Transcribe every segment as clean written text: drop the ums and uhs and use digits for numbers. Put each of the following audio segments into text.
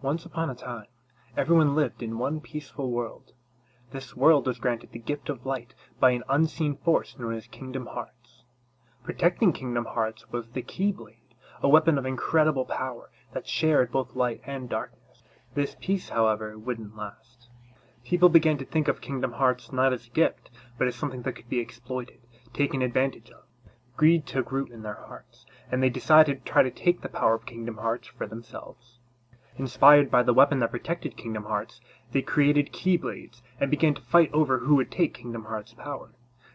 Once upon a time, everyone lived in one peaceful world. This world was granted the gift of light by an unseen force known as Kingdom Hearts. Protecting Kingdom Hearts was the Keyblade, a weapon of incredible power that shared both light and darkness. This peace, however, wouldn't last. People began to think of Kingdom Hearts not as a gift, but as something that could be exploited, taken advantage of. Greed took root in their hearts, and they decided to try to take the power of Kingdom Hearts for themselves. Inspired by the weapon that protected Kingdom Hearts, they created Keyblades and began to fight over who would take Kingdom Hearts' power.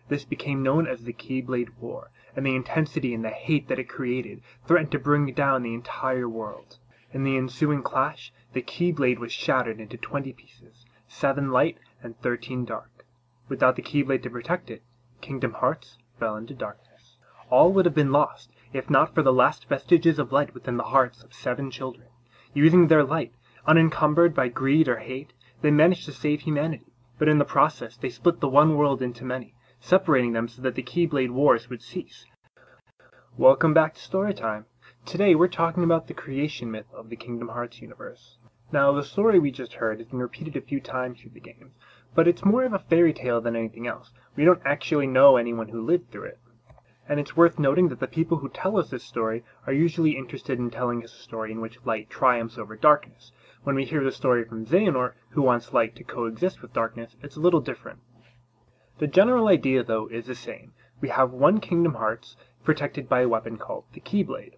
This became known as the Keyblade War, and the intensity and the hate that it created threatened to bring down the entire world. In the ensuing clash, the Keyblade was shattered into 20 pieces, 7 light and 13 dark. Without the Keyblade to protect it, Kingdom Hearts fell into darkness. All would have been lost if not for the last vestiges of light within the hearts of 7 children. Using their light, unencumbered by greed or hate, they managed to save humanity, but in the process they split the one world into many, separating them so that the Keyblade Wars would cease. Welcome back to Storytime. Today we're talking about the creation myth of the Kingdom Hearts universe. Now, the story we just heard has been repeated a few times through the games, but it's more of a fairy tale than anything else. We don't actually know anyone who lived through it. And it's worth noting that the people who tell us this story are usually interested in telling us a story in which light triumphs over darkness. When we hear the story from Xehanort, who wants light to coexist with darkness, it's a little different. The general idea, though, is the same. We have one Kingdom Hearts protected by a weapon called the Keyblade.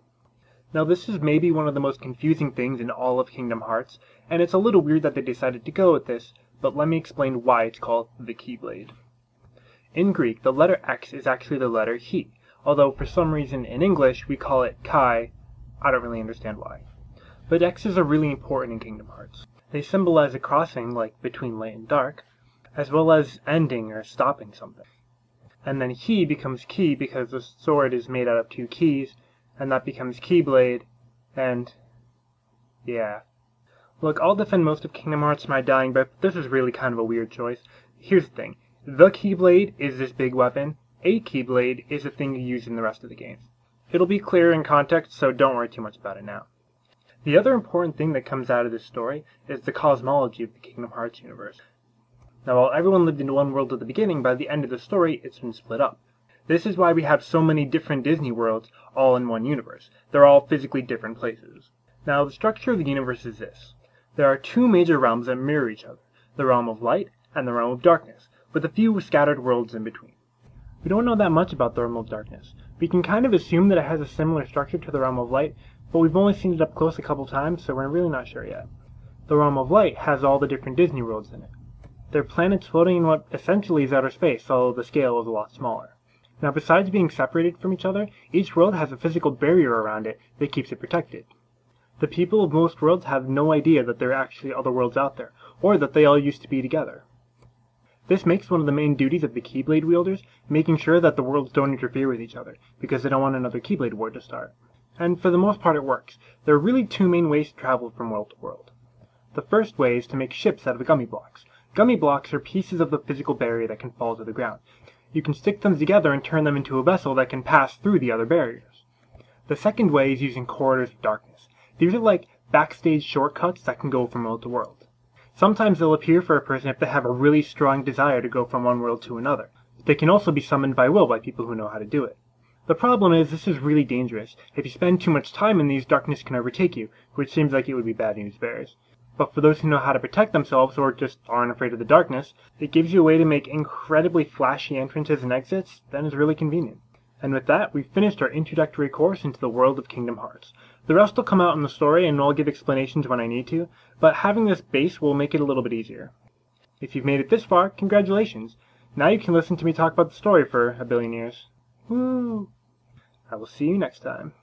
Now, this is maybe one of the most confusing things in all of Kingdom Hearts, and it's a little weird that they decided to go with this, but let me explain why it's called the Keyblade. In Greek, the letter X is actually the letter He, although for some reason in English we call it Chi. I don't really understand why. But X's are really important in Kingdom Hearts. They symbolize a crossing, like between light and dark, as well as ending or stopping something. And then He becomes Key because the sword is made out of 2 keys, and that becomes Keyblade, and yeah. Look, I'll defend most of Kingdom Hearts by dying, but this is really kind of a weird choice. Here's the thing. The Keyblade is this big weapon. A Keyblade is a thing you use in the rest of the games. It'll be clear in context, so don't worry too much about it now. The other important thing that comes out of this story is the cosmology of the Kingdom Hearts universe. Now, while everyone lived in one world at the beginning, by the end of the story, it's been split up. This is why we have so many different Disney worlds all in one universe. They're all physically different places. Now, the structure of the universe is this. There are 2 major realms that mirror each other, the realm of light and the realm of darkness, with a few scattered worlds in between. We don't know that much about the realm of darkness. We can kind of assume that it has a similar structure to the realm of light, but we've only seen it up close a couple times, so we're really not sure yet. The realm of light has all the different Disney worlds in it. They're planets floating in what essentially is outer space, although the scale is a lot smaller. Now, besides being separated from each other, each world has a physical barrier around it that keeps it protected. The people of most worlds have no idea that there are actually other worlds out there, or that they all used to be together. This makes one of the main duties of the Keyblade wielders making sure that the worlds don't interfere with each other, because they don't want another Keyblade war to start. And for the most part it works. There are really 2 main ways to travel from world to world. The first way is to make ships out of gummy blocks. Gummy blocks are pieces of the physical barrier that can fall to the ground. You can stick them together and turn them into a vessel that can pass through the other barriers. The second way is using corridors of darkness. These are like backstage shortcuts that can go from world to world. Sometimes they'll appear for a person if they have a really strong desire to go from one world to another. They can also be summoned by will by people who know how to do it. The problem is this is really dangerous. If you spend too much time in these, darkness can overtake you, which seems like it would be bad news bears. But for those who know how to protect themselves or just aren't afraid of the darkness, it gives you a way to make incredibly flashy entrances and exits that is really convenient. And with that, we've finished our introductory course into the world of Kingdom Hearts. The rest will come out in the story and I'll give explanations when I need to, but having this base will make it a little bit easier. If you've made it this far, congratulations! Now you can listen to me talk about the story for a billion years. Woo! I will see you next time.